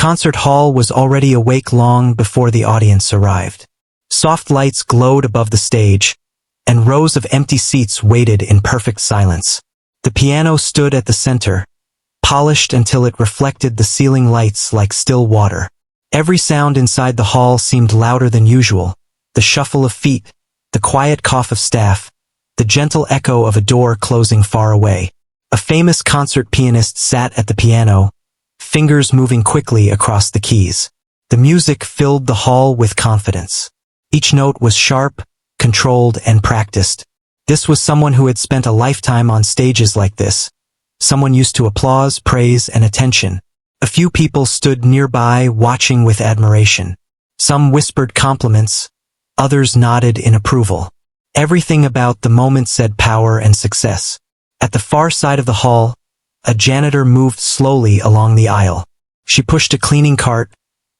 concert hall was already awake long before the audience arrived. Soft lights glowed above the stage, and rows of empty seats waited in perfect silence. The piano stood at the center, polished until it reflected the ceiling lights like still water. Every sound inside the hall seemed louder than usual: the shuffle of feet, the quiet cough of staff, the gentle echo of a door closing far away. A famous concert pianist sat at the piano, fingers moving quickly across the keys. The music filled the hall with confidence. Each note was sharp, controlled, and practiced. This was someone who had spent a lifetime on stages like this. Someone used to applause, praise, and attention. A few people stood nearby, watching with admiration. Some whispered compliments, others nodded in approval. Everything about the moment said power and success. At the far side of the hall, a janitor moved slowly along the aisle. She pushed a cleaning cart,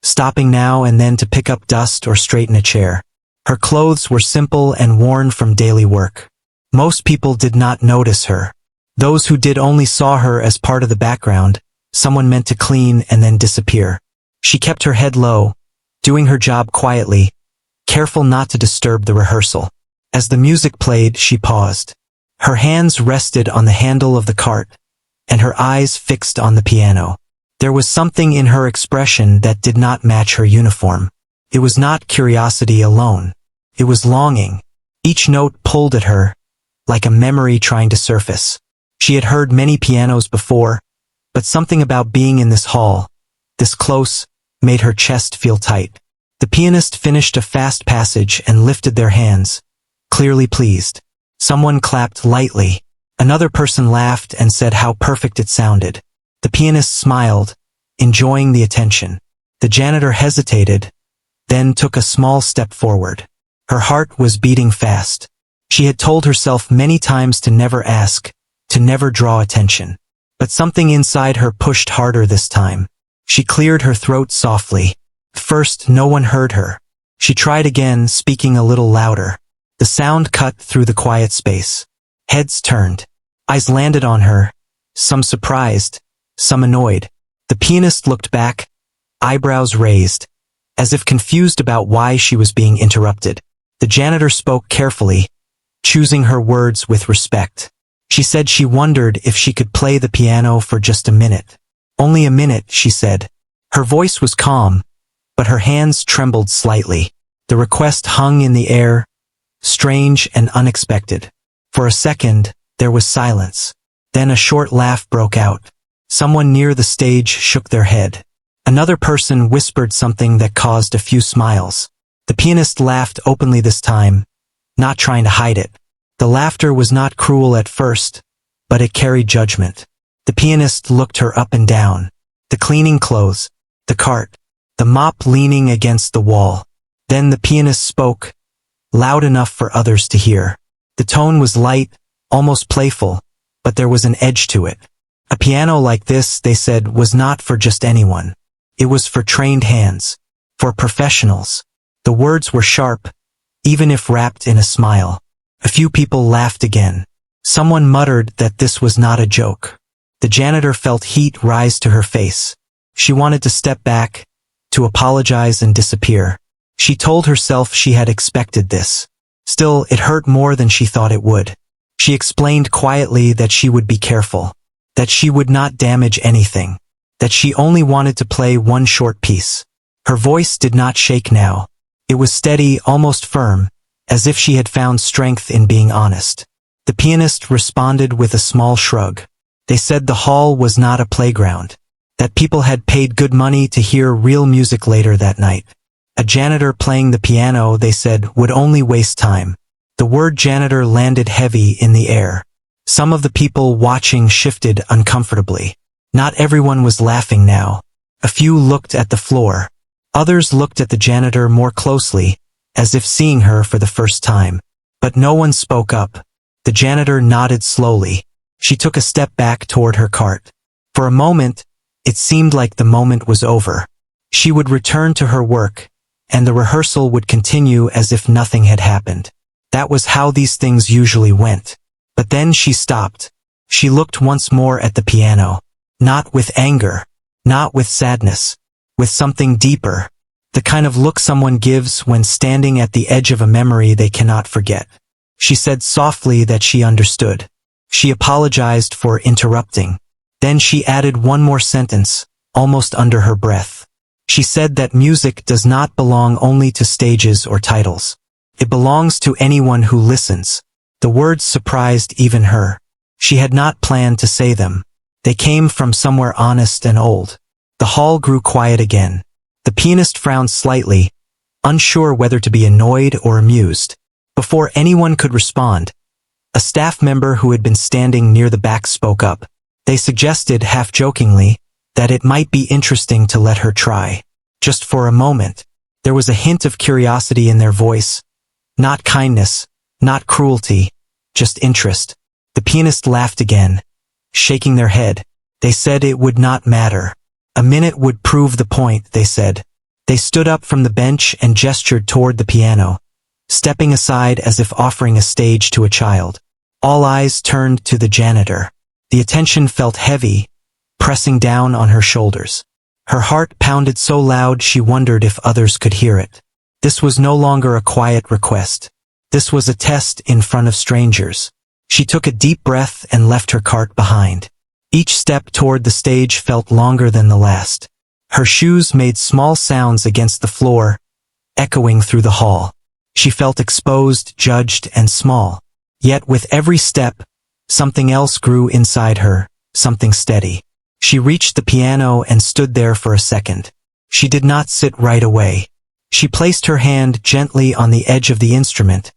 stopping now and then to pick up dust or straighten a chair. Her clothes were simple and worn from daily work. Most people did not notice her. Those who did only saw her as part of the background, someone meant to clean and then disappear. She kept her head low, doing her job quietly, careful not to disturb the rehearsal. As the music played, she paused. Her hands rested on the handle of the cart, and her eyes fixed on the piano. There was something in her expression that did not match her uniform. It was not curiosity alone. It was longing. Each note pulled at her, like a memory trying to surface. She had heard many pianos before, but something about being in this hall, this close, made her chest feel tight. The pianist finished a fast passage and lifted their hands, clearly pleased. Someone clapped lightly. Another person laughed and said how perfect it sounded. The pianist smiled, enjoying the attention. The janitor hesitated, then took a small step forward. Her heart was beating fast. She had told herself many times to never ask, to never draw attention. But something inside her pushed harder this time. She cleared her throat softly. First, no one heard her. She tried again, speaking a little louder. The sound cut through the quiet space. Heads turned. Eyes landed on her, some surprised, some annoyed. The pianist looked back, eyebrows raised, as if confused about why she was being interrupted. The janitor spoke carefully, choosing her words with respect. She said she wondered if she could play the piano for just a minute. Only a minute, she said. Her voice was calm, but her hands trembled slightly. The request hung in the air, strange and unexpected. For a second, there was silence. Then a short laugh broke out. Someone near the stage shook their head. Another person whispered something that caused a few smiles. The pianist laughed openly this time, not trying to hide it. The laughter was not cruel at first, but it carried judgment. The pianist looked her up and down. The cleaning clothes, the cart, the mop leaning against the wall. Then the pianist spoke, loud enough for others to hear. The tone was light, almost playful, but there was an edge to it. A piano like this, they said, was not for just anyone. It was for trained hands, for professionals. The words were sharp, even if wrapped in a smile. A few people laughed again. Someone muttered that this was not a joke. The janitor felt heat rise to her face. She wanted to step back, to apologize and disappear. She told herself she had expected this. Still, it hurt more than she thought it would. She explained quietly that she would be careful, that she would not damage anything, that she only wanted to play one short piece. Her voice did not shake now. It was steady, almost firm, as if she had found strength in being honest. The pianist responded with a small shrug. They said the hall was not a playground, that people had paid good money to hear real music later that night. A janitor playing the piano, they said, would only waste time. The word janitor landed heavy in the air. Some of the people watching shifted uncomfortably. Not everyone was laughing now. A few looked at the floor. Others looked at the janitor more closely, as if seeing her for the first time. But no one spoke up. The janitor nodded slowly. She took a step back toward her cart. For a moment, it seemed like the moment was over. She would return to her work, and the rehearsal would continue as if nothing had happened. That was how these things usually went. But then she stopped. She looked once more at the piano. Not with anger. Not with sadness. with something deeper, the kind of look someone gives when standing at the edge of a memory they cannot forget. She said softly that she understood. She apologized for interrupting. Then she added one more sentence, almost under her breath. She said that music does not belong only to stages or titles. It belongs to anyone who listens. The words surprised even her. She had not planned to say them. They came from somewhere honest and old. The hall grew quiet again. The pianist frowned slightly, unsure whether to be annoyed or amused. Before anyone could respond, a staff member who had been standing near the back spoke up. They suggested, half-jokingly, that it might be interesting to let her try. Just for a moment. There was a hint of curiosity in their voice. Not kindness, not cruelty, just interest. The pianist laughed again, shaking their head. They said it would not matter. A minute would prove the point, they said. They stood up from the bench and gestured toward the piano, stepping aside as if offering a stage to a child. All eyes turned to the janitor. The attention felt heavy, pressing down on her shoulders. Her heart pounded so loud she wondered if others could hear it. This was no longer a quiet request. This was a test in front of strangers. She took a deep breath and left her cart behind. Each step toward the stage felt longer than the last. Her shoes made small sounds against the floor, echoing through the hall. She felt exposed, judged, and small. Yet with every step, something else grew inside her, something steady. She reached the piano and stood there for a second. She did not sit right away. She placed her hand gently on the edge of the instrument,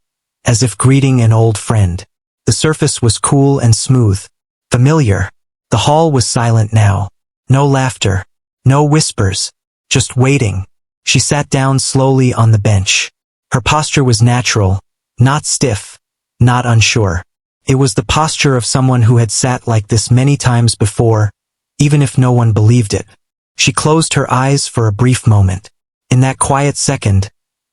as if greeting an old friend. The surface was cool and smooth, familiar. The hall was silent now. No laughter, no whispers, just waiting. She sat down slowly on the bench. Her posture was natural, not stiff, not unsure. It was the posture of someone who had sat like this many times before, even if no one believed it. She closed her eyes for a brief moment. In that quiet second,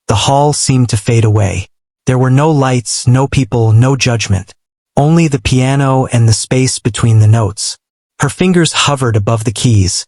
the hall seemed to fade away. There were no lights, no people, no judgment. Only the piano and the space between the notes. Her fingers hovered above the keys,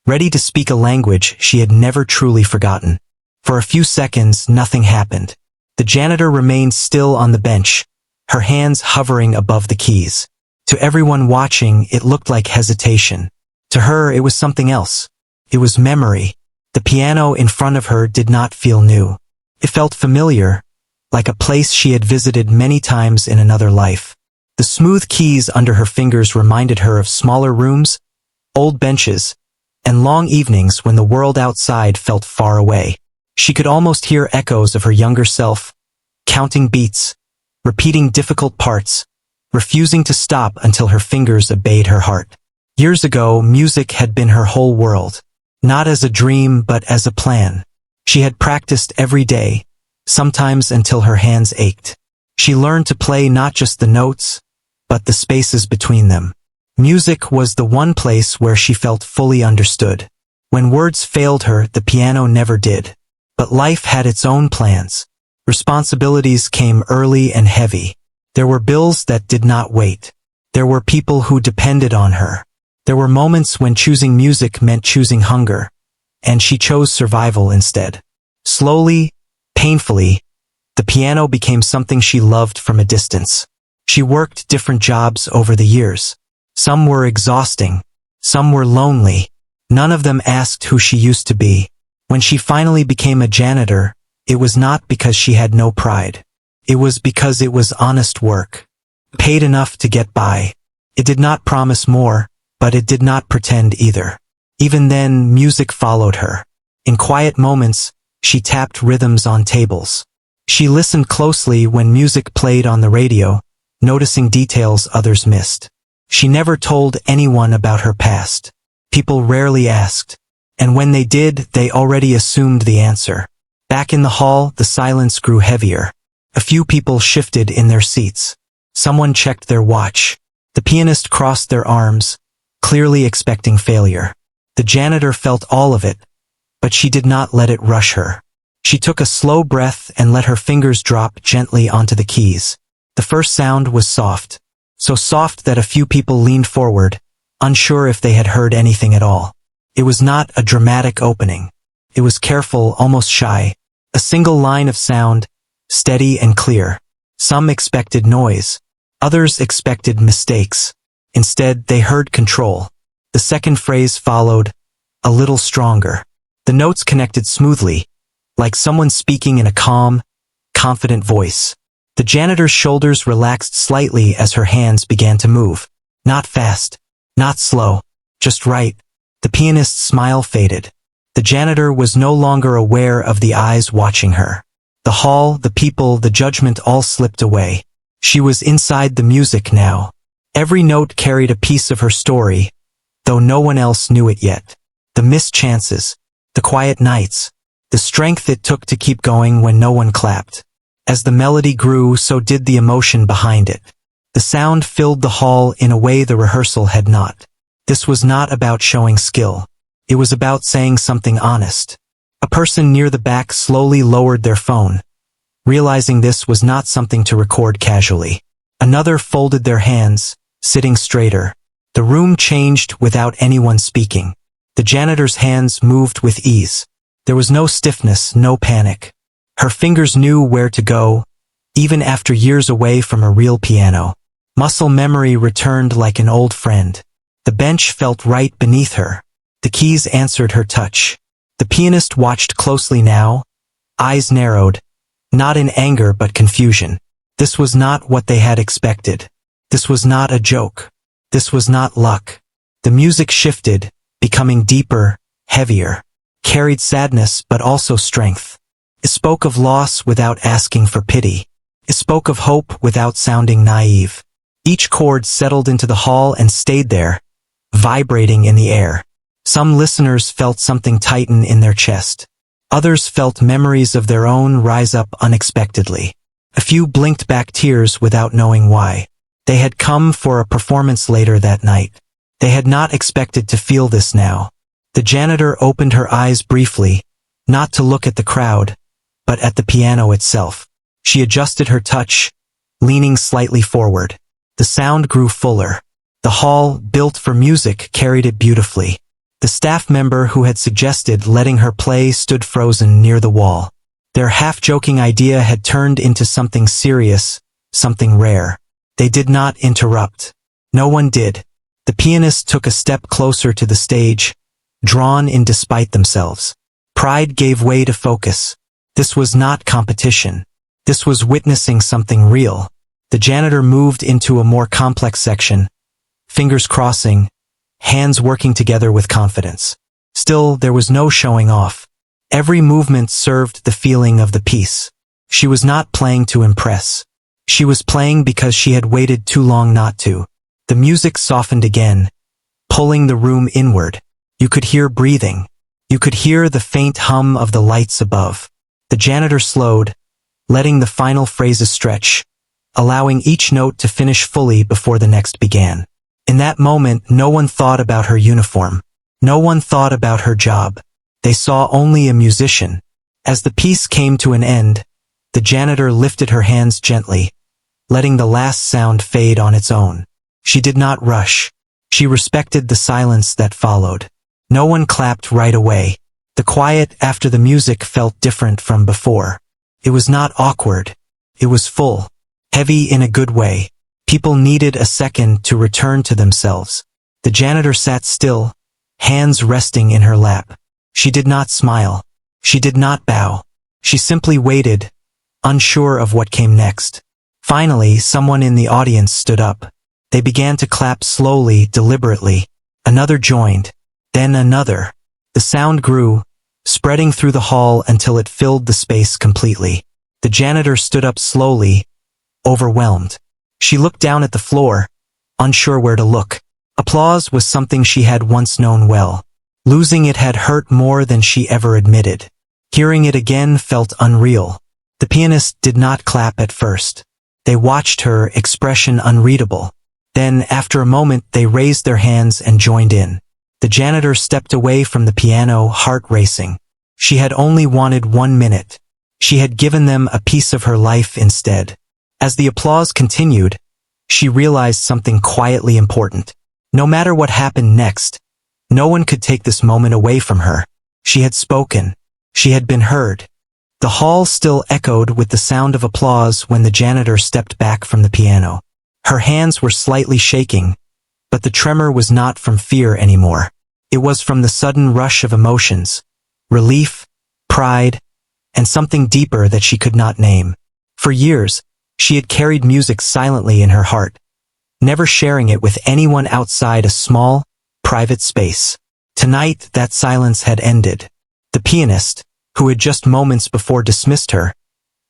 ready to speak a language she had never truly forgotten. For a few seconds, nothing happened. The janitor remained still on the bench, her hands hovering above the keys. To everyone watching, it looked like hesitation. To her, it was something else. It was memory. The piano in front of her did not feel new. It felt familiar, like a place she had visited many times in another life. The smooth keys under her fingers reminded her of smaller rooms, old benches, and long evenings when the world outside felt far away. She could almost hear echoes of her younger self, counting beats, repeating difficult parts, refusing to stop until her fingers obeyed her heart. Years ago, music had been her whole world, not as a dream but as a plan. She had practiced every day, sometimes until her hands ached. She learned to play not just the notes, but the spaces between them. Music was the one place where she felt fully understood. When words failed her, the piano never did. But life had its own plans. Responsibilities came early and heavy. There were bills that did not wait. There were people who depended on her. There were moments when choosing music meant choosing hunger, and she chose survival instead. Slowly, painfully, the piano became something she loved from a distance. She worked different jobs over the years. Some were exhausting. Some were lonely. None of them asked who she used to be. When she finally became a janitor, it was not because she had no pride. It was because it was honest work. Paid enough to get by. It did not promise more, but it did not pretend either. Even then, music followed her. In quiet moments, she tapped rhythms on tables. She listened closely when music played on the radio, noticing details others missed. She never told anyone about her past. People rarely asked. And when they did, they already assumed the answer. Back in the hall, the silence grew heavier. A few people shifted in their seats. Someone checked their watch. The pianist crossed their arms, clearly expecting failure. The janitor felt all of it, but she did not let it rush her. She took a slow breath and let her fingers drop gently onto the keys. The first sound was soft. So soft that a few people leaned forward, unsure if they had heard anything at all. It was not a dramatic opening. It was careful, almost shy. A single line of sound, steady and clear. Some expected noise. Others expected mistakes. Instead, they heard control. The second phrase followed, a little stronger. The notes connected smoothly, like someone speaking in a calm, confident voice. The janitor's shoulders relaxed slightly as her hands began to move. Not fast, not slow, just right. The pianist's smile faded. The janitor was no longer aware of the eyes watching her. The hall, the people, the judgment all slipped away. She was inside the music now. Every note carried a piece of her story, though no one else knew it yet. The missed chances, the quiet nights, the strength it took to keep going when no one clapped. As the melody grew, so did the emotion behind it. The sound filled the hall in a way the rehearsal had not. This was not about showing skill. It was about saying something honest. A person near the back slowly lowered their phone, realizing this was not something to record casually. Another folded their hands, sitting straighter. The room changed without anyone speaking. The janitor's hands moved with ease. There was no stiffness, no panic. Her fingers knew where to go, even after years away from a real piano. Muscle memory returned like an old friend. The bench felt right beneath her. The keys answered her touch. The pianist watched closely now, eyes narrowed, not in anger but confusion. This was not what they had expected. This was not a joke. This was not luck. The music shifted, becoming deeper, heavier, carried sadness but also strength. It spoke of loss without asking for pity. It spoke of hope without sounding naive. Each chord settled into the hall and stayed there, vibrating in the air. Some listeners felt something tighten in their chest. Others felt memories of their own rise up unexpectedly. A few blinked back tears without knowing why. They had come for a performance later that night. They had not expected to feel this now. The janitor opened her eyes briefly, not to look at the crowd, but at the piano itself. She adjusted her touch, leaning slightly forward. The sound grew fuller. The hall, built for music, carried it beautifully. The staff member who had suggested letting her play stood frozen near the wall. Their half-joking idea had turned into something serious, something rare. They did not interrupt. No one did. The pianist took a step closer to the stage, drawn in despite themselves. Pride gave way to focus. This was not competition. This was witnessing something real. The janitor moved into a more complex section, fingers crossing, hands working together with confidence. Still, there was no showing off. Every movement served the feeling of the piece. She was not playing to impress. She was playing because she had waited too long not to. The music softened again, pulling the room inward. You could hear breathing. You could hear the faint hum of the lights above. The janitor slowed, letting the final phrases stretch, allowing each note to finish fully before the next began. In that moment, no one thought about her uniform. No one thought about her job. They saw only a musician. As the piece came to an end, the janitor lifted her hands gently, letting the last sound fade on its own. She did not rush. She respected the silence that followed. No one clapped right away. The quiet after the music felt different from before. It was not awkward. It was full, heavy in a good way. People needed a second to return to themselves. The janitor sat still, hands resting in her lap. She did not smile. She did not bow. She simply waited, unsure of what came next. Finally, someone in the audience stood up. They began to clap slowly, deliberately. Another joined, then another. The sound grew, spreading through the hall until it filled the space completely. The janitor stood up slowly, overwhelmed. She looked down at the floor, unsure where to look. Applause was something she had once known well. Losing it had hurt more than she ever admitted. Hearing it again felt unreal. The pianist did not clap at first. They watched her, expression unreadable. Then, after a moment, they raised their hands and joined in. The janitor stepped away from the piano, heart racing. She had only wanted 1 minute. She had given them a piece of her life instead. As the applause continued, she realized something quietly important. No matter what happened next, No one could take this moment away from her. She had spoken. She had been heard. The hall still echoed with the sound of applause when the janitor stepped back from the piano. Her hands were slightly shaking, but the tremor was not from fear anymore. It was from the sudden rush of emotions, relief, pride, and something deeper that she could not name. For years, she had carried music silently in her heart, never sharing it with anyone outside a small, private space. Tonight, that silence had ended. The pianist, who had just moments before dismissed her,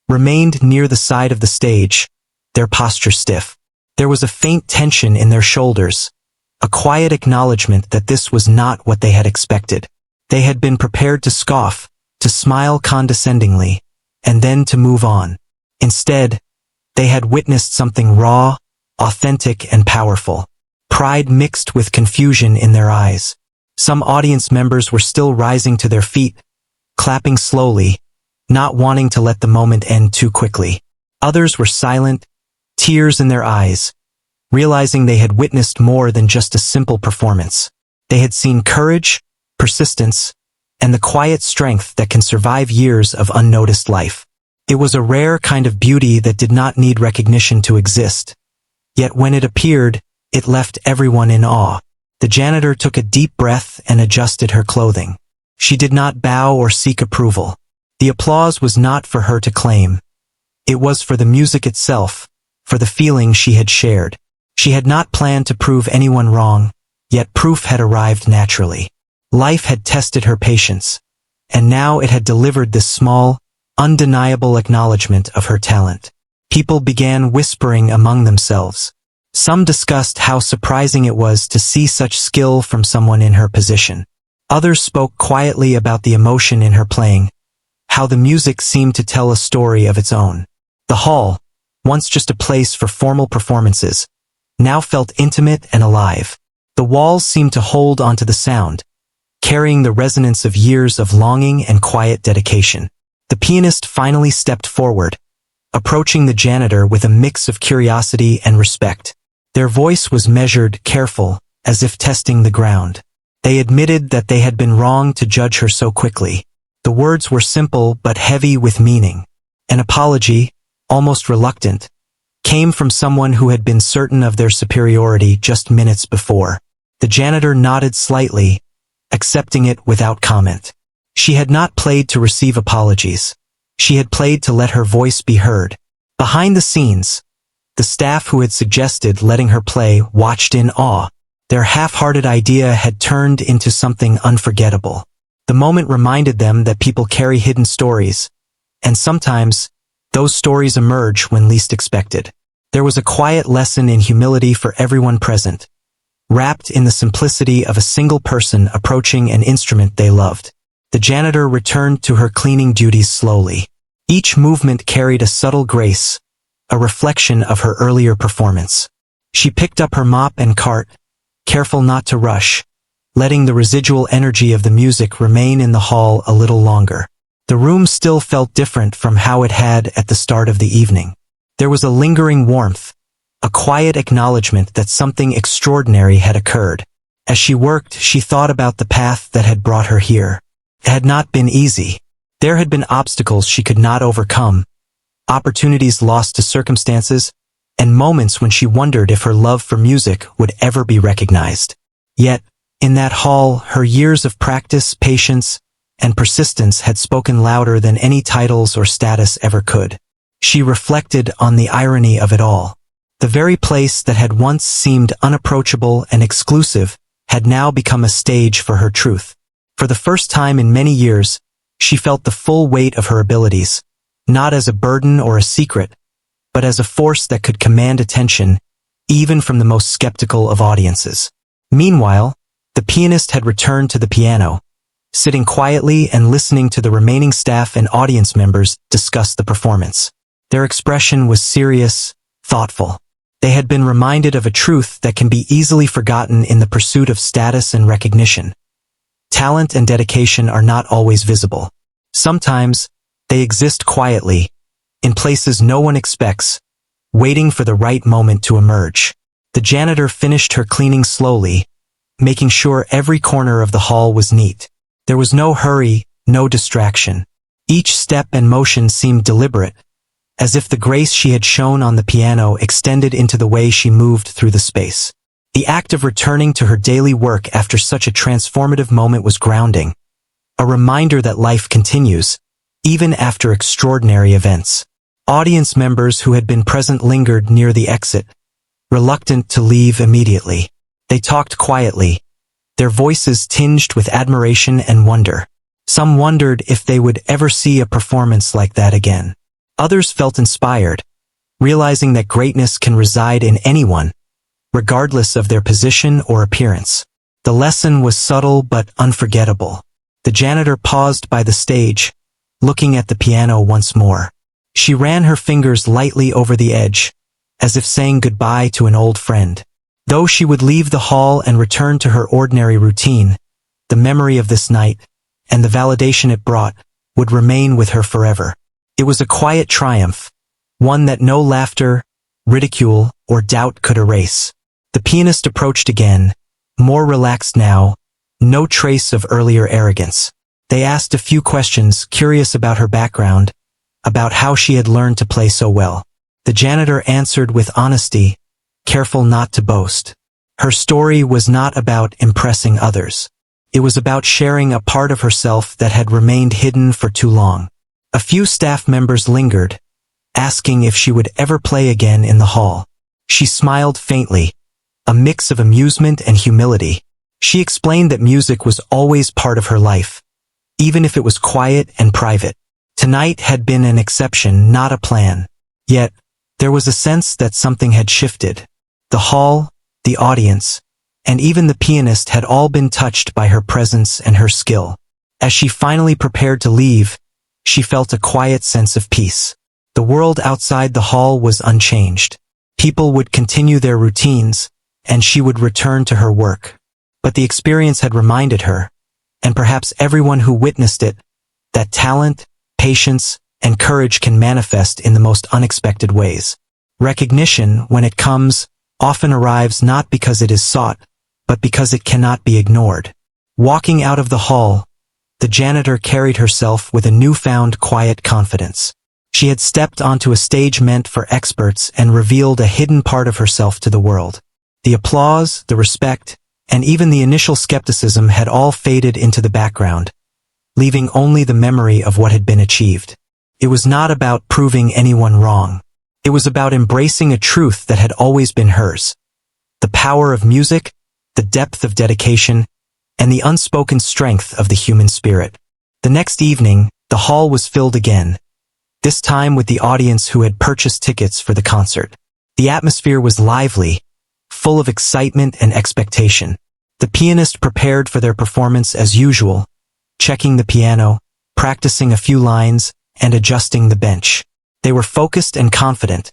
remained near the side of the stage, their posture stiff. There was a faint tension in their shoulders, a quiet acknowledgement that this was not what they had expected. They had been prepared to scoff, to smile condescendingly, and then to move on. Instead, they had witnessed something raw, authentic, and powerful. Pride mixed with confusion in their eyes. Some audience members were still rising to their feet, clapping slowly, not wanting to let the moment end too quickly. Others were silent, tears in their eyes, realizing they had witnessed more than just a simple performance. They had seen courage, persistence, and the quiet strength that can survive years of unnoticed life. It was a rare kind of beauty that did not need recognition to exist. Yet when it appeared, it left everyone in awe. The janitor took a deep breath and adjusted her clothing. She did not bow or seek approval. The applause was not for her to claim. It was for the music itself, for the feeling she had shared. She had not planned to prove anyone wrong, yet proof had arrived naturally. Life had tested her patience, and now it had delivered this small, undeniable acknowledgement of her talent. People began whispering among themselves. Some discussed how surprising it was to see such skill from someone in her position. Others spoke quietly about the emotion in her playing, how the music seemed to tell a story of its own. The hall, once just a place for formal performances, now felt intimate and alive. The walls seemed to hold onto the sound, carrying the resonance of years of longing and quiet dedication. The pianist finally stepped forward, approaching the janitor with a mix of curiosity and respect. Their voice was measured, careful, as if testing the ground. They admitted that they had been wrong to judge her so quickly. The words were simple but heavy with meaning. An apology, almost reluctant, came from someone who had been certain of their superiority just minutes before. The janitor nodded slightly, accepting it without comment. She had not played to receive apologies. She had played to let her voice be heard. Behind the scenes, the staff who had suggested letting her play watched in awe. Their half-hearted idea had turned into something unforgettable. The moment reminded them that people carry hidden stories, and sometimes, those stories emerge when least expected. There was a quiet lesson in humility for everyone present, wrapped in the simplicity of a single person approaching an instrument they loved. The janitor returned to her cleaning duties slowly. Each movement carried a subtle grace, a reflection of her earlier performance. She picked up her mop and cart, careful not to rush, letting the residual energy of the music remain in the hall a little longer. The room still felt different from how it had at the start of the evening. There was a lingering warmth, a quiet acknowledgement that something extraordinary had occurred. As she worked, she thought about the path that had brought her here. It had not been easy. There had been obstacles she could not overcome, opportunities lost to circumstances, and moments when she wondered if her love for music would ever be recognized. Yet, in that hall, her years of practice, patience, and persistence had spoken louder than any titles or status ever could. She reflected on the irony of it all. The very place that had once seemed unapproachable and exclusive had now become a stage for her truth. For the first time in many years, she felt the full weight of her abilities, not as a burden or a secret, but as a force that could command attention, even from the most skeptical of audiences. Meanwhile, the pianist had returned to the piano, sitting quietly and listening to the remaining staff and audience members discuss the performance. Their expression was serious, thoughtful. They had been reminded of a truth that can be easily forgotten in the pursuit of status and recognition. Talent and dedication are not always visible. Sometimes, they exist quietly, in places no one expects, waiting for the right moment to emerge. The janitor finished her cleaning slowly, making sure every corner of the hall was neat. There was no hurry, no distraction. Each step and motion seemed deliberate, as if the grace she had shown on the piano extended into the way she moved through the space. The act of returning to her daily work after such a transformative moment was grounding, a reminder that life continues, even after extraordinary events. Audience members who had been present lingered near the exit, reluctant to leave immediately. They talked quietly, their voices tinged with admiration and wonder. Some wondered if they would ever see a performance like that again. Others felt inspired, realizing that greatness can reside in anyone, regardless of their position or appearance. The lesson was subtle but unforgettable. The janitor paused by the stage, looking at the piano once more. She ran her fingers lightly over the edge, as if saying goodbye to an old friend. Though she would leave the hall and return to her ordinary routine, the memory of this night, and the validation it brought, would remain with her forever. It was a quiet triumph, one that no laughter, ridicule, or doubt could erase. The pianist approached again, more relaxed now, no trace of earlier arrogance. They asked a few questions, curious about her background, about how she had learned to play so well. The janitor answered with honesty, careful not to boast. Her story was not about impressing others. It was about sharing a part of herself that had remained hidden for too long. A few staff members lingered, asking if she would ever play again in the hall. She smiled faintly, a mix of amusement and humility. She explained that music was always part of her life, even if it was quiet and private. Tonight had been an exception, not a plan. Yet, there was a sense that something had shifted. The hall, the audience, and even the pianist had all been touched by her presence and her skill. As she finally prepared to leave, she felt a quiet sense of peace. The world outside the hall was unchanged. People would continue their routines, and she would return to her work. But the experience had reminded her, and perhaps everyone who witnessed it, that talent, patience, and courage can manifest in the most unexpected ways. Recognition, when it comes, often arrives not because it is sought, but because it cannot be ignored. Walking out of the hall, the janitor carried herself with a newfound quiet confidence. She had stepped onto a stage meant for experts and revealed a hidden part of herself to the world. The applause, the respect, and even the initial skepticism had all faded into the background, leaving only the memory of what had been achieved. It was not about proving anyone wrong. It was about embracing a truth that had always been hers. The power of music, the depth of dedication, and the unspoken strength of the human spirit. The next evening, the hall was filled again, this time with the audience who had purchased tickets for the concert. The atmosphere was lively, full of excitement and expectation. The pianist prepared for their performance as usual, checking the piano, practicing a few lines, and adjusting the bench. They were focused and confident,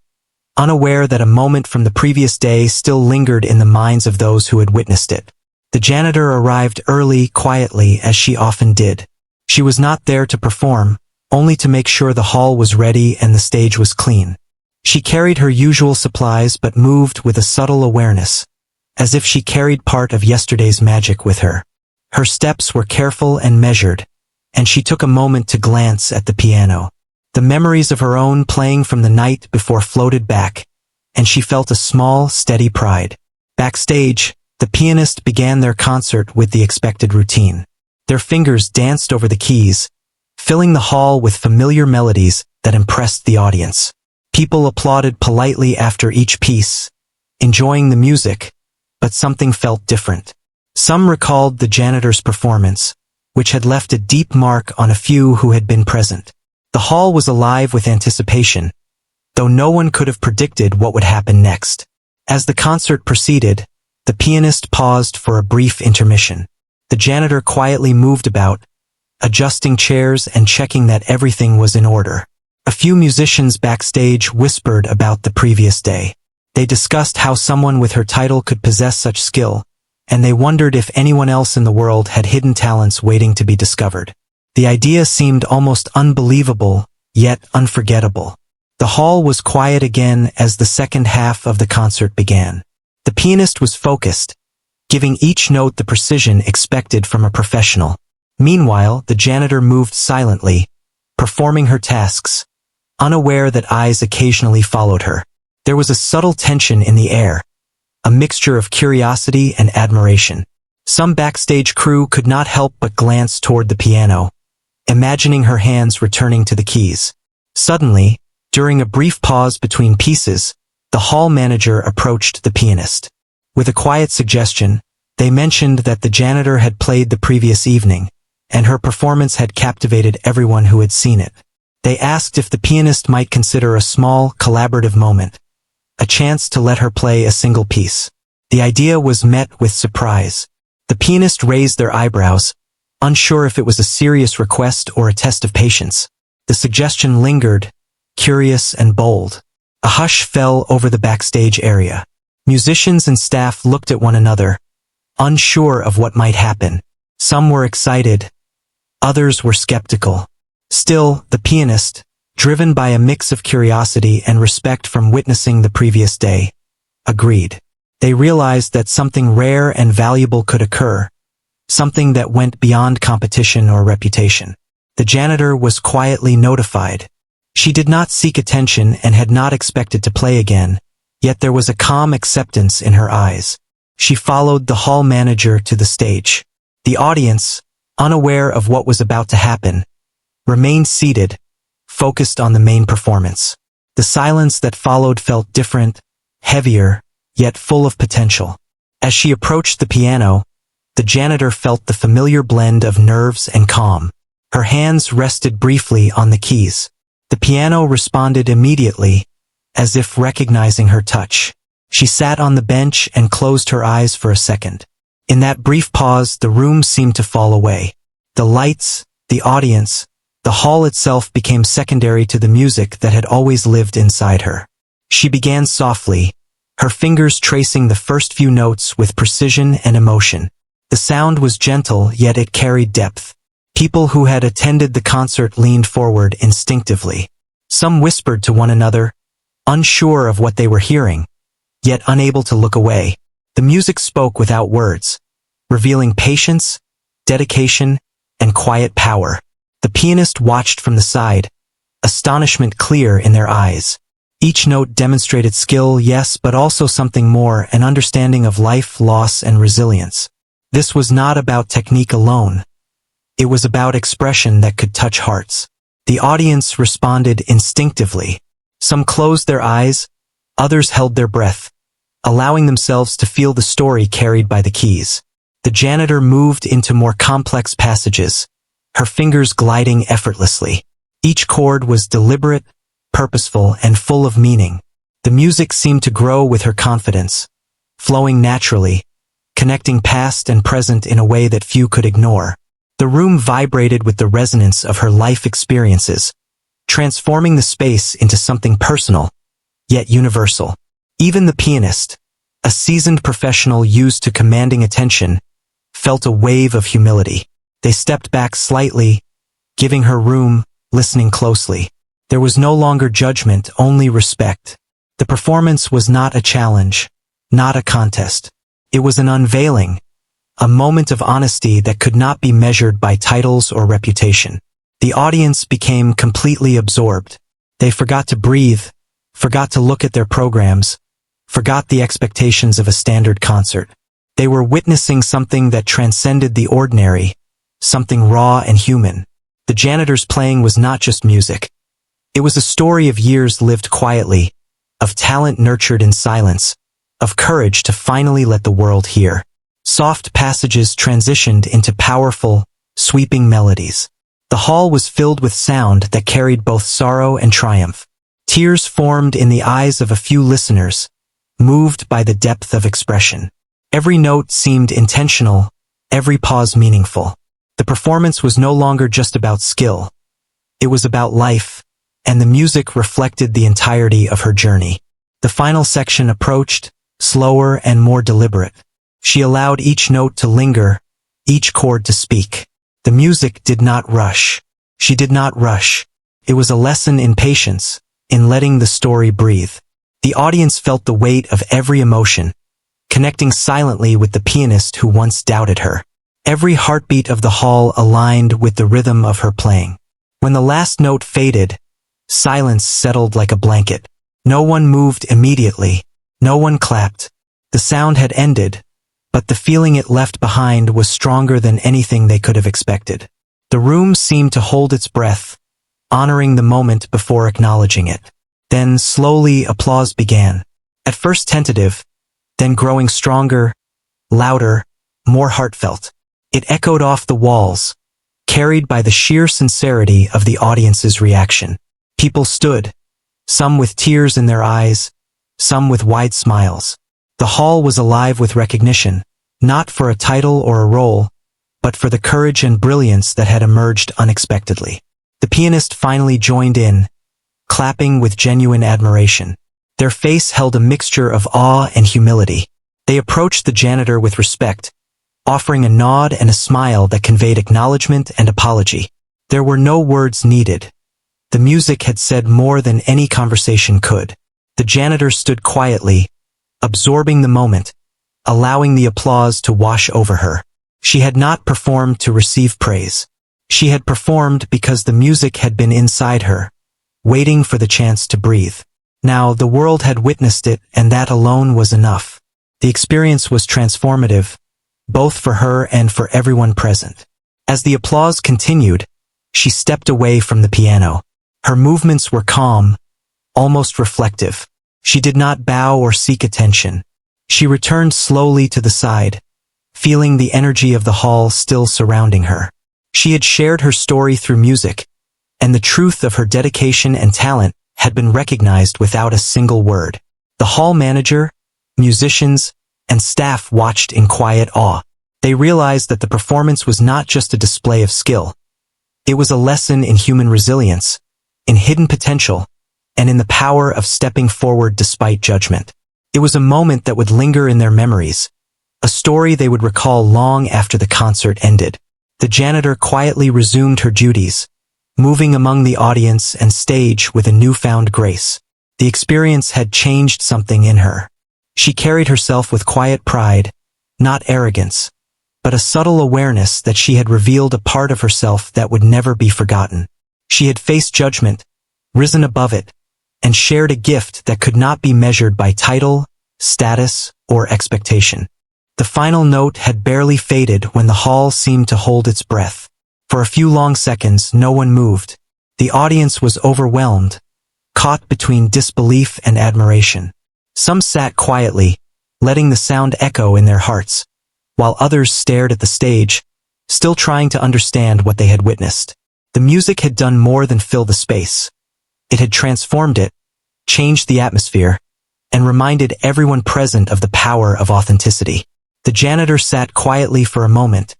unaware that a moment from the previous day still lingered in the minds of those who had witnessed it. The janitor arrived early, quietly, as she often did. She was not there to perform, only to make sure the hall was ready and the stage was clean. She carried her usual supplies but moved with a subtle awareness, as if she carried part of yesterday's magic with her. Her steps were careful and measured, and she took a moment to glance at the piano. The memories of her own playing from the night before floated back, and she felt a small, steady pride. Backstage, the pianist began their concert with the expected routine. Their fingers danced over the keys, filling the hall with familiar melodies that impressed the audience. People applauded politely after each piece, enjoying the music, but something felt different. Some recalled the janitor's performance, which had left a deep mark on a few who had been present. The hall was alive with anticipation, though no one could have predicted what would happen next. As the concert proceeded, the pianist paused for a brief intermission. The janitor quietly moved about, adjusting chairs and checking that everything was in order. A few musicians backstage whispered about the previous day. They discussed how someone with her title could possess such skill, and they wondered if anyone else in the world had hidden talents waiting to be discovered. The idea seemed almost unbelievable, yet unforgettable. The hall was quiet again as the second half of the concert began. The pianist was focused, giving each note the precision expected from a professional. Meanwhile, the janitor moved silently, performing her tasks, unaware that eyes occasionally followed her. There was a subtle tension in the air, a mixture of curiosity and admiration. Some backstage crew could not help but glance toward the piano, imagining her hands returning to the keys. Suddenly, during a brief pause between pieces, the hall manager approached the pianist. With a quiet suggestion, they mentioned that the janitor had played the previous evening, and her performance had captivated everyone who had seen it. They asked if the pianist might consider a small, collaborative moment, a chance to let her play a single piece. The idea was met with surprise. The pianist raised their eyebrows, unsure if it was a serious request or a test of patience. The suggestion lingered, curious and bold. A hush fell over the backstage area. Musicians and staff looked at one another, unsure of what might happen. Some were excited, others were skeptical. Still, the pianist, driven by a mix of curiosity and respect from witnessing the previous day, agreed. They realized that something rare and valuable could occur, something that went beyond competition or reputation. The janitor was quietly notified. She did not seek attention and had not expected to play again, yet there was a calm acceptance in her eyes. She followed the hall manager to the stage. The audience, unaware of what was about to happen, remained seated, focused on the main performance. The silence that followed felt different, heavier, yet full of potential. As she approached the piano, the janitor felt the familiar blend of nerves and calm. Her hands rested briefly on the keys. The piano responded immediately, as if recognizing her touch. She sat on the bench and closed her eyes for a second. In that brief pause, the room seemed to fall away. The lights, the audience, the hall itself became secondary to the music that had always lived inside her. She began softly, her fingers tracing the first few notes with precision and emotion. The sound was gentle, yet it carried depth. People who had attended the concert leaned forward instinctively. Some whispered to one another, unsure of what they were hearing, yet unable to look away. The music spoke without words, revealing patience, dedication, and quiet power. The pianist watched from the side, astonishment clear in their eyes. Each note demonstrated skill, yes, but also something more, an understanding of life, loss, and resilience. This was not about technique alone. It was about expression that could touch hearts. The audience responded instinctively. Some closed their eyes, others held their breath, allowing themselves to feel the story carried by the keys. The janitor moved into more complex passages, her fingers gliding effortlessly. Each chord was deliberate, purposeful, and full of meaning. The music seemed to grow with her confidence, flowing naturally, connecting past and present in a way that few could ignore. The room vibrated with the resonance of her life experiences, transforming the space into something personal, yet universal. Even the pianist, a seasoned professional used to commanding attention, felt a wave of humility. They stepped back slightly, giving her room, listening closely. There was no longer judgment, only respect. The performance was not a challenge, not a contest. It was an unveiling, a moment of honesty that could not be measured by titles or reputation. The audience became completely absorbed. They forgot to breathe, forgot to look at their programs, forgot the expectations of a standard concert. They were witnessing something that transcended the ordinary, something raw and human. The janitor's playing was not just music. It was a story of years lived quietly, of talent nurtured in silence, of courage to finally let the world hear. Soft passages transitioned into powerful, sweeping melodies. The hall was filled with sound that carried both sorrow and triumph. Tears formed in the eyes of a few listeners, moved by the depth of expression. Every note seemed intentional, every pause meaningful. The performance was no longer just about skill. It was about life, and the music reflected the entirety of her journey. The final section approached, slower and more deliberate. She allowed each note to linger, each chord to speak. The music did not rush. She did not rush. It was a lesson in patience, in letting the story breathe. The audience felt the weight of every emotion, connecting silently with the pianist who once doubted her. Every heartbeat of the hall aligned with the rhythm of her playing. When the last note faded, silence settled like a blanket. No one moved immediately. No one clapped. The sound had ended, but the feeling it left behind was stronger than anything they could have expected. The room seemed to hold its breath, honoring the moment before acknowledging it. Then slowly applause began. At first tentative, then growing stronger, louder, more heartfelt. It echoed off the walls, carried by the sheer sincerity of the audience's reaction. People stood, some with tears in their eyes, some with wide smiles. The hall was alive with recognition, not for a title or a role, but for the courage and brilliance that had emerged unexpectedly. The pianist finally joined in, clapping with genuine admiration. Their face held a mixture of awe and humility. They approached the janitor with respect, offering a nod and a smile that conveyed acknowledgement and apology. There were no words needed. The music had said more than any conversation could. The janitor stood quietly, absorbing the moment, allowing the applause to wash over her. She had not performed to receive praise. She had performed because the music had been inside her, waiting for the chance to breathe. Now the world had witnessed it, and that alone was enough. The experience was transformative, both for her and for everyone present. As the applause continued, she stepped away from the piano. Her movements were calm, almost reflective. She did not bow or seek attention. She returned slowly to the side, feeling the energy of the hall still surrounding her. She had shared her story through music, and the truth of her dedication and talent had been recognized without a single word. The hall manager, musicians, and staff watched in quiet awe. They realized that the performance was not just a display of skill. It was a lesson in human resilience, in hidden potential, and in the power of stepping forward despite judgment. It was a moment that would linger in their memories, a story they would recall long after the concert ended. The janitor quietly resumed her duties, moving among the audience and stage with a newfound grace. The experience had changed something in her. She carried herself with quiet pride, not arrogance, but a subtle awareness that she had revealed a part of herself that would never be forgotten. She had faced judgment, risen above it, and shared a gift that could not be measured by title, status, or expectation. The final note had barely faded when the hall seemed to hold its breath. For a few long seconds, no one moved. The audience was overwhelmed, caught between disbelief and admiration. Some sat quietly, letting the sound echo in their hearts, while others stared at the stage, still trying to understand what they had witnessed. The music had done more than fill the space. It had transformed it, changed the atmosphere, and reminded everyone present of the power of authenticity. The janitor sat quietly for a moment,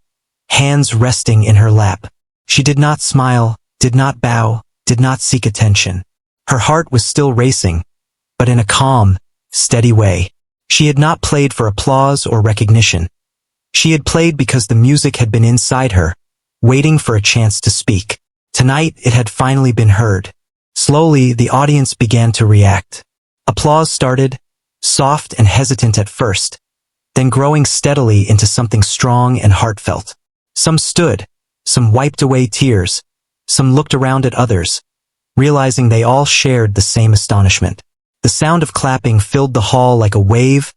hands resting in her lap. She did not smile, did not bow, did not seek attention. Her heart was still racing, but in a calm, steady way. She had not played for applause or recognition. She had played because the music had been inside her, waiting for a chance to speak. Tonight it had finally been heard. Slowly, the audience began to react. Applause started, soft and hesitant at first, then growing steadily into something strong and heartfelt. Some stood, some wiped away tears, some looked around at others, realizing they all shared the same astonishment. The sound of clapping filled the hall like a wave,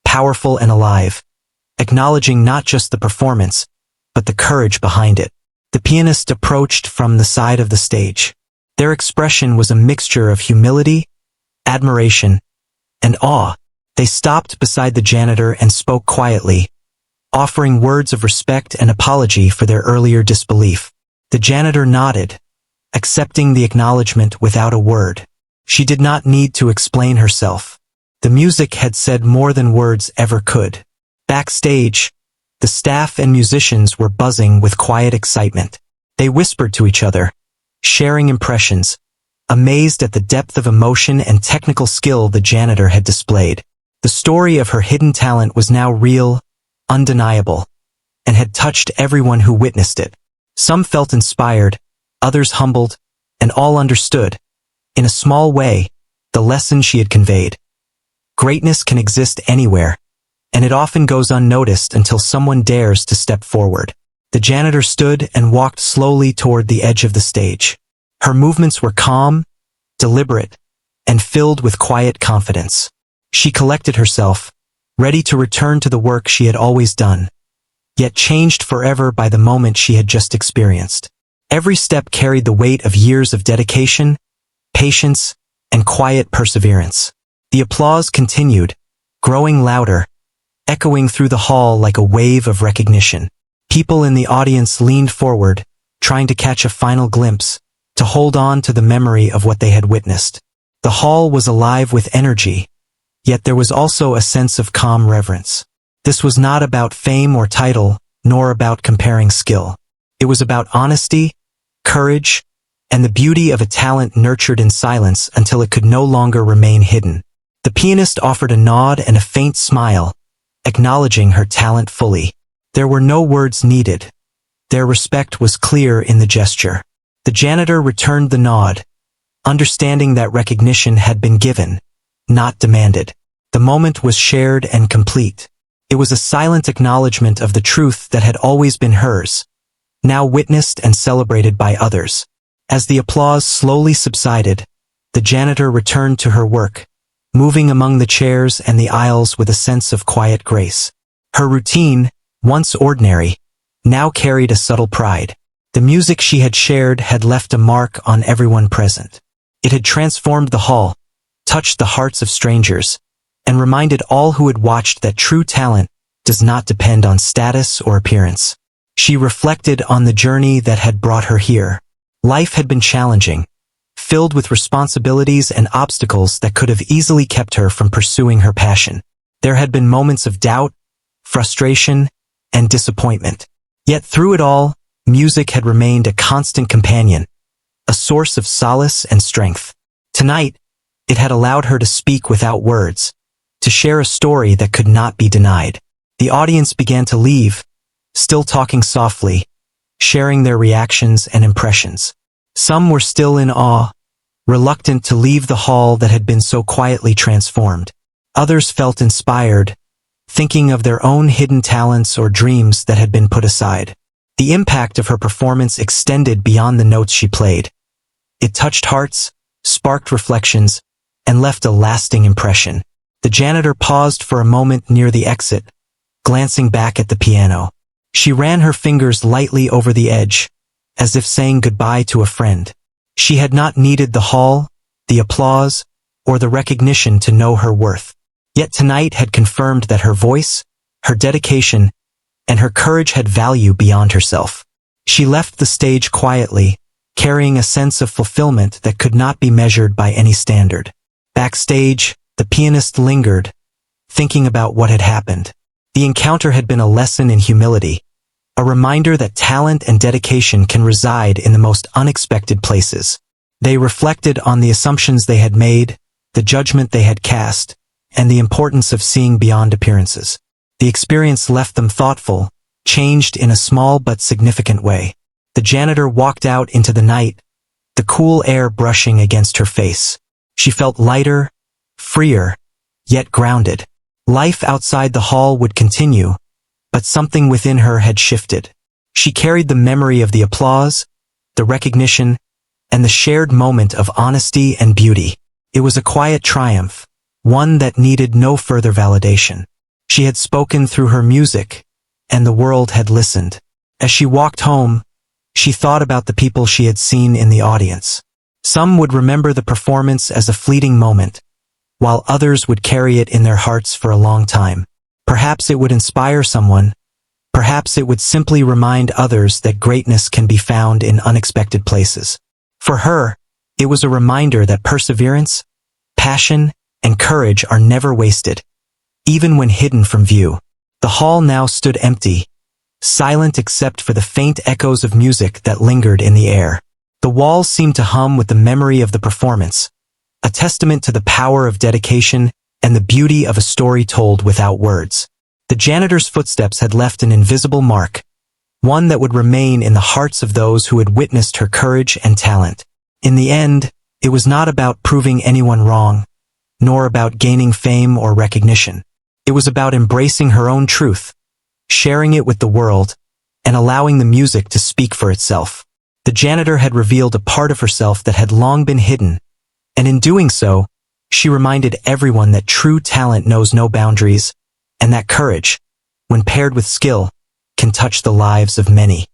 powerful and alive, acknowledging not just the performance, but the courage behind it. The pianist approached from the side of the stage. Their expression was a mixture of humility, admiration, and awe. They stopped beside the janitor and spoke quietly, offering words of respect and apology for their earlier disbelief. The janitor nodded, accepting the acknowledgement without a word. She did not need to explain herself. The music had said more than words ever could. Backstage, the staff and musicians were buzzing with quiet excitement. They whispered to each other, sharing impressions, amazed at the depth of emotion and technical skill the janitor had displayed. The story of her hidden talent was now real, undeniable, and had touched everyone who witnessed it. Some felt inspired, others humbled, and all understood, in a small way, the lesson she had conveyed. Greatness can exist anywhere, and it often goes unnoticed until someone dares to step forward. The janitor stood and walked slowly toward the edge of the stage. Her movements were calm, deliberate, and filled with quiet confidence. She collected herself, ready to return to the work she had always done, yet changed forever by the moment she had just experienced. Every step carried the weight of years of dedication, patience, and quiet perseverance. The applause continued, growing louder, echoing through the hall like a wave of recognition. People in the audience leaned forward, trying to catch a final glimpse, to hold on to the memory of what they had witnessed. The hall was alive with energy, yet there was also a sense of calm reverence. This was not about fame or title, nor about comparing skill. It was about honesty, courage, and the beauty of a talent nurtured in silence until it could no longer remain hidden. The pianist offered a nod and a faint smile, acknowledging her talent fully. There were no words needed. Their respect was clear in the gesture. The janitor returned the nod, understanding that recognition had been given, not demanded. The moment was shared and complete. It was a silent acknowledgement of the truth that had always been hers, now witnessed and celebrated by others. As the applause slowly subsided, the janitor returned to her work, moving among the chairs and the aisles with a sense of quiet grace. Her routine, once ordinary, now carried a subtle pride. The music she had shared had left a mark on everyone present. It had transformed the hall, touched the hearts of strangers, and reminded all who had watched that true talent does not depend on status or appearance. She reflected on the journey that had brought her here. Life had been challenging, filled with responsibilities and obstacles that could have easily kept her from pursuing her passion. There had been moments of doubt, frustration, and disappointment. Yet through it all, music had remained a constant companion, a source of solace and strength. Tonight, it had allowed her to speak without words, to share a story that could not be denied. The audience began to leave, still talking softly, sharing their reactions and impressions. Some were still in awe, reluctant to leave the hall that had been so quietly transformed. Others felt inspired, thinking of their own hidden talents or dreams that had been put aside. The impact of her performance extended beyond the notes she played. It touched hearts, sparked reflections, and left a lasting impression. The janitor paused for a moment near the exit, glancing back at the piano. She ran her fingers lightly over the edge, as if saying goodbye to a friend. She had not needed the hall, the applause, or the recognition to know her worth. Yet tonight had confirmed that her voice, her dedication, and her courage had value beyond herself. She left the stage quietly, carrying a sense of fulfillment that could not be measured by any standard. Backstage, the pianist lingered, thinking about what had happened. The encounter had been a lesson in humility, a reminder that talent and dedication can reside in the most unexpected places. They reflected on the assumptions they had made, the judgment they had cast, and the importance of seeing beyond appearances. The experience left them thoughtful, changed in a small but significant way. The janitor walked out into the night, the cool air brushing against her face. She felt lighter, freer, yet grounded. Life outside the hall would continue, but something within her had shifted. She carried the memory of the applause, the recognition, and the shared moment of honesty and beauty. It was a quiet triumph, one that needed no further validation. She had spoken through her music, and the world had listened. As she walked home, she thought about the people she had seen in the audience. Some would remember the performance as a fleeting moment, while others would carry it in their hearts for a long time. Perhaps it would inspire someone. Perhaps it would simply remind others that greatness can be found in unexpected places. For her, it was a reminder that perseverance, passion, and courage are never wasted, even when hidden from view. The hall now stood empty, silent except for the faint echoes of music that lingered in the air. The walls seemed to hum with the memory of the performance, a testament to the power of dedication and the beauty of a story told without words. The janitor's footsteps had left an invisible mark, one that would remain in the hearts of those who had witnessed her courage and talent. In the end, it was not about proving anyone wrong, nor about gaining fame or recognition. It was about embracing her own truth, sharing it with the world, and allowing the music to speak for itself. The janitor had revealed a part of herself that had long been hidden, and in doing so, she reminded everyone that true talent knows no boundaries, and that courage, when paired with skill, can touch the lives of many.